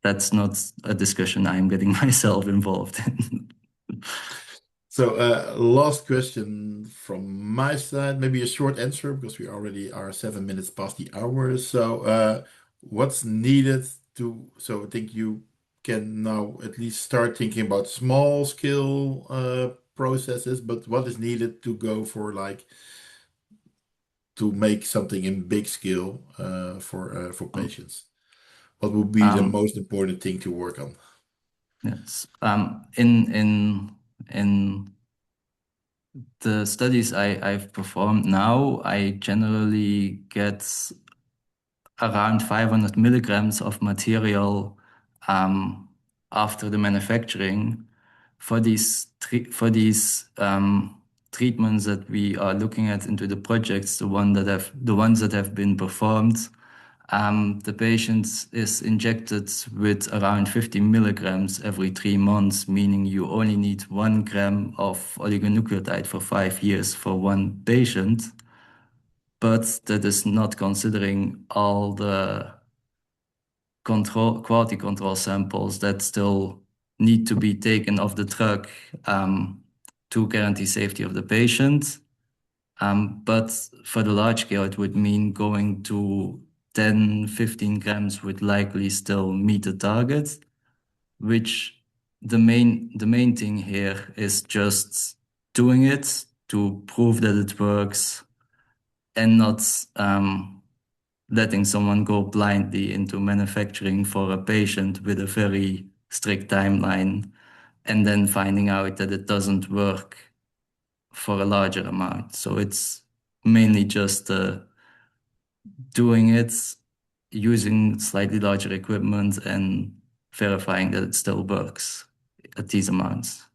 that's not a discussion I'm getting myself involved in. so last question from my side, maybe a short answer because we already are 7 minutes past the hour. So what's needed to so I think you can now at least start thinking about small scale processes, but what is needed to go for like to make something in big scale for patients? What would be the Um, most important thing to work on? yes. In the studies I've performed now, I generally get around 500 milligrams of material um, after the manufacturing for these treatments that we are looking at into the projects, the ones that have been performed. The patient is injected with around 50 milligrams every 3 months, meaning you only need 1 gram of oligonucleotide for 5 years for one patient. But that is not considering all the quality control samples that still need to be taken off the drug to guarantee safety of the patient. But for the large scale, it would mean going to 10, 15 grams would likely still meet the target, which the main thing here is just doing it to prove that it works and not letting someone go blindly into manufacturing for a patient with a very strict timeline and then finding out that it doesn't work for a larger amount. So it's mainly just doing it, using slightly larger equipment and verifying that it still works at these amounts.